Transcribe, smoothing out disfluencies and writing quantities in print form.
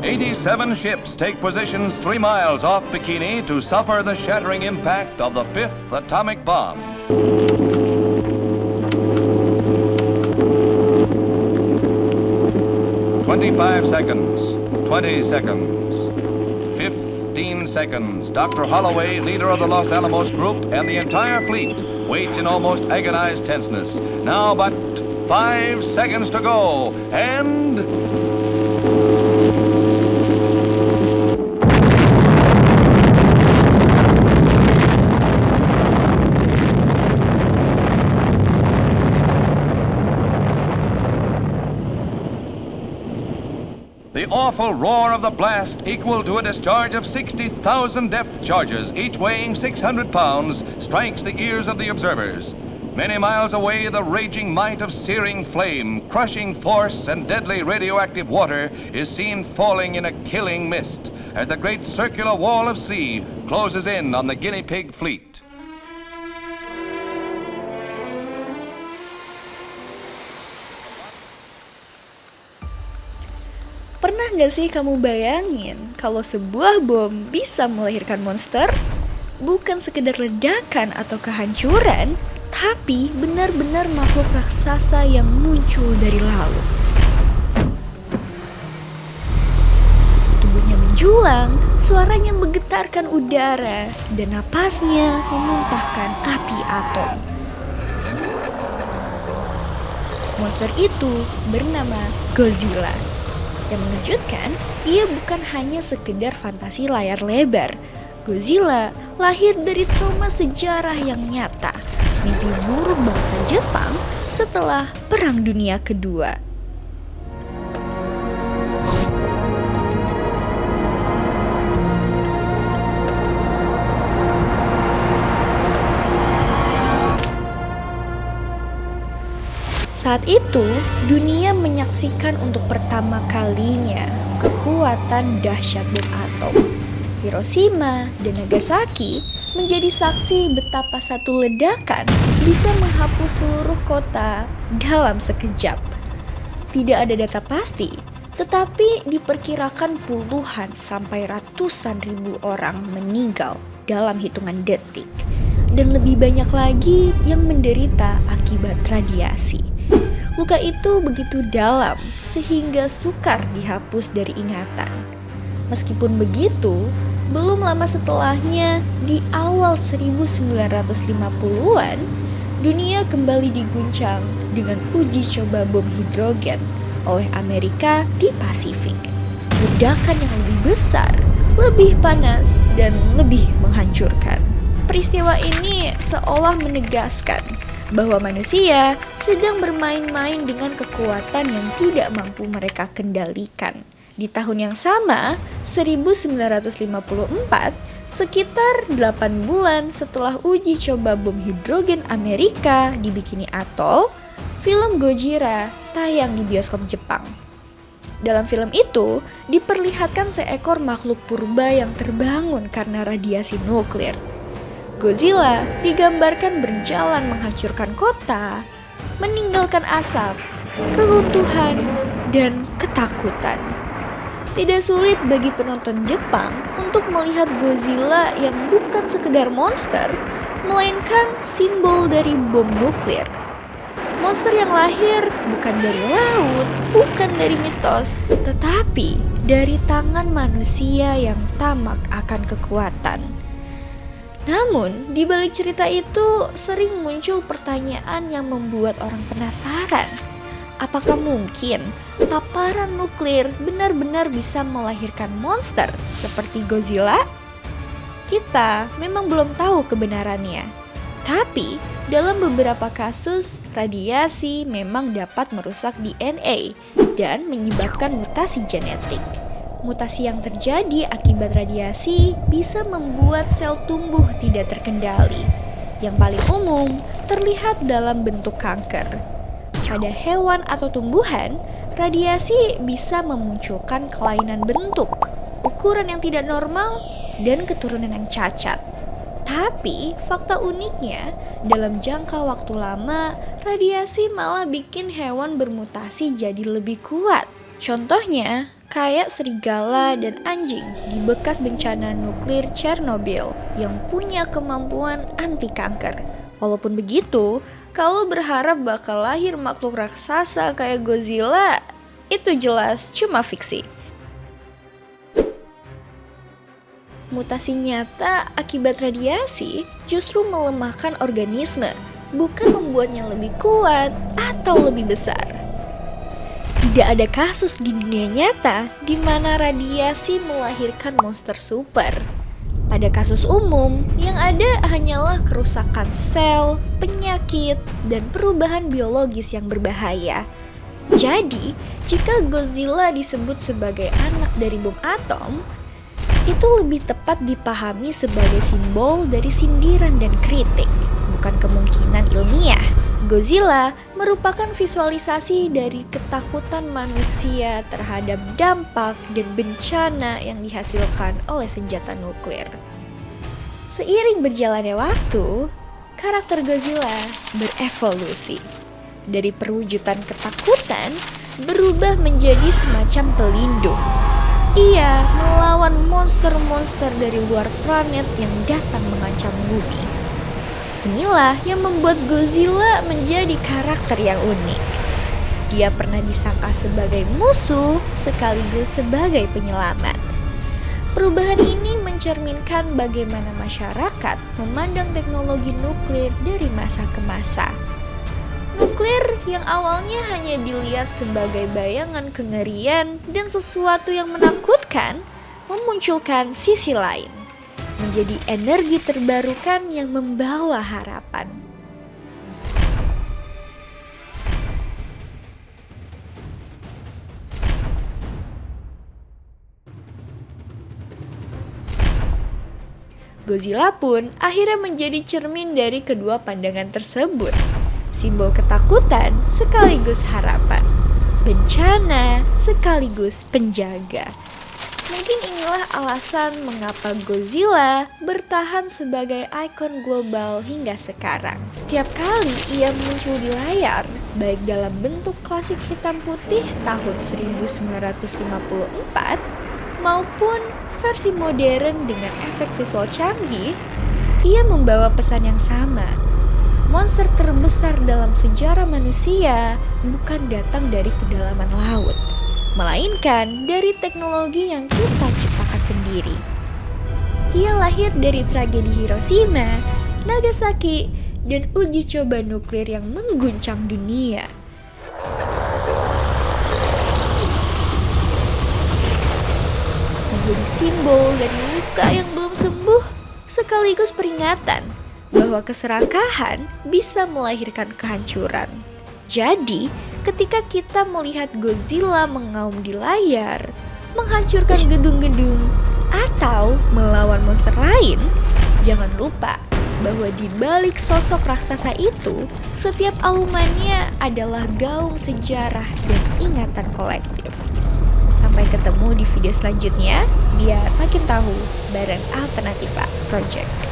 87 ships take positions 3 miles off Bikini to suffer the shattering impact of the 5th atomic bomb. "25 seconds, 20 seconds, 15 seconds. Dr. Holloway, leader of the Los Alamos group, and the entire fleet waits in almost agonized tenseness. Now but 5 seconds to go, and... The awful roar of the blast, equal to a discharge of 60,000 depth charges, each weighing 600 pounds, strikes the ears of the observers. Many miles away, the raging might of searing flame, crushing force, and deadly radioactive water is seen falling in a killing mist as the great circular wall of sea closes in on the guinea pig fleet. Pernah nggak sih kamu bayangin kalau sebuah bom bisa melahirkan monster? Bukan sekedar ledakan atau kehancuran, tapi benar-benar makhluk raksasa yang muncul dari laut. Tubuhnya menjulang, suaranya menggetarkan udara, dan napasnya memuntahkan api atom. Monster itu bernama Godzilla. Yang mengejutkan, ia bukan hanya sekedar fantasi layar lebar. Godzilla lahir dari trauma sejarah yang nyata, mimpi buruk bangsa Jepang setelah Perang Dunia Kedua. Saat itu, dunia menyaksikan untuk pertama kalinya kekuatan dahsyat bom atom. Hiroshima dan Nagasaki menjadi saksi betapa satu ledakan bisa menghapus seluruh kota dalam sekejap. Tidak ada data pasti, tetapi diperkirakan puluhan sampai ratusan ribu orang meninggal dalam hitungan detik. Dan lebih banyak lagi yang menderita akibat radiasi. Luka itu begitu dalam sehingga sukar dihapus dari ingatan. Meskipun begitu, belum lama setelahnya di awal 1950-an, dunia kembali diguncang dengan uji coba bom hidrogen oleh Amerika di Pasifik. Ledakan yang lebih besar, lebih panas, dan lebih menghancurkan. Peristiwa ini seolah menegaskan bahwa manusia sedang bermain-main dengan kekuatan yang tidak mampu mereka kendalikan. Di tahun yang sama, 1954, sekitar 8 bulan setelah uji coba bom hidrogen Amerika di Bikini Atoll, film Gojira tayang di bioskop Jepang. Dalam film itu, diperlihatkan seekor makhluk purba yang terbangun karena radiasi nuklir. Godzilla digambarkan berjalan menghancurkan kota, meninggalkan asap, reruntuhan, dan ketakutan. Tidak sulit bagi penonton Jepang untuk melihat Godzilla yang bukan sekedar monster, melainkan simbol dari bom nuklir. Monster yang lahir bukan dari laut, bukan dari mitos, tetapi dari tangan manusia yang tamak akan kekuatan. Namun, di balik cerita itu sering muncul pertanyaan yang membuat orang penasaran. Apakah mungkin paparan nuklir benar-benar bisa melahirkan monster seperti Godzilla? Kita memang belum tahu kebenarannya. Tapi, dalam beberapa kasus, radiasi memang dapat merusak DNA dan menyebabkan mutasi genetik. Mutasi yang terjadi akibat radiasi bisa membuat sel tumbuh tidak terkendali. Yang paling umum terlihat dalam bentuk kanker. Pada hewan atau tumbuhan, radiasi bisa memunculkan kelainan bentuk, ukuran yang tidak normal, dan keturunan yang cacat. Tapi fakta uniknya, dalam jangka waktu lama, radiasi malah bikin hewan bermutasi jadi lebih kuat. Contohnya, kayak serigala dan anjing di bekas bencana nuklir Chernobyl yang punya kemampuan anti kanker. Walaupun begitu, kalau berharap bakal lahir makhluk raksasa kayak Godzilla, itu jelas cuma fiksi. Mutasi nyata akibat radiasi justru melemahkan organisme, bukan membuatnya lebih kuat atau lebih besar. Tidak ada kasus di dunia nyata di mana radiasi melahirkan monster super. Pada kasus umum, yang ada hanyalah kerusakan sel, penyakit, dan perubahan biologis yang berbahaya. Jadi, jika Godzilla disebut sebagai anak dari bom atom, itu lebih tepat dipahami sebagai simbol dari sindiran dan kritik, bukan kemungkinan ilmiah. Godzilla merupakan visualisasi dari ketakutan manusia terhadap dampak dan bencana yang dihasilkan oleh senjata nuklir. Seiring berjalannya waktu, karakter Godzilla berevolusi. Dari perwujudan ketakutan, berubah menjadi semacam pelindung. Ia melawan monster-monster dari luar planet yang datang mengancam bumi. Inilah yang membuat Godzilla menjadi karakter yang unik. Dia pernah disangka sebagai musuh sekaligus sebagai penyelamat. Perubahan ini mencerminkan bagaimana masyarakat memandang teknologi nuklir dari masa ke masa. Nuklir yang awalnya hanya dilihat sebagai bayangan kengerian dan sesuatu yang menakutkan, memunculkan sisi lain, menjadi energi terbarukan yang membawa harapan. Godzilla pun akhirnya menjadi cermin dari kedua pandangan tersebut. Simbol ketakutan sekaligus harapan, bencana sekaligus penjaga. Mungkin inilah alasan mengapa Godzilla bertahan sebagai ikon global hingga sekarang. Setiap kali ia muncul di layar, baik dalam bentuk klasik hitam putih tahun 1954 maupun versi modern dengan efek visual canggih, ia membawa pesan yang sama. Monster terbesar dalam sejarah manusia bukan datang dari kedalaman laut, melainkan dari teknologi yang kita ciptakan sendiri. Ia lahir dari tragedi Hiroshima, Nagasaki, dan uji coba nuklir yang mengguncang dunia. Menjadi simbol dari luka yang belum sembuh, sekaligus peringatan bahwa keserakahan bisa melahirkan kehancuran. Jadi, ketika kita melihat Godzilla mengaum di layar, menghancurkan gedung-gedung, atau melawan monster lain, jangan lupa bahwa di balik sosok raksasa itu, setiap aumannya adalah gaung sejarah dan ingatan kolektif. Sampai ketemu di video selanjutnya, biar makin tahu bareng Alternativa Project.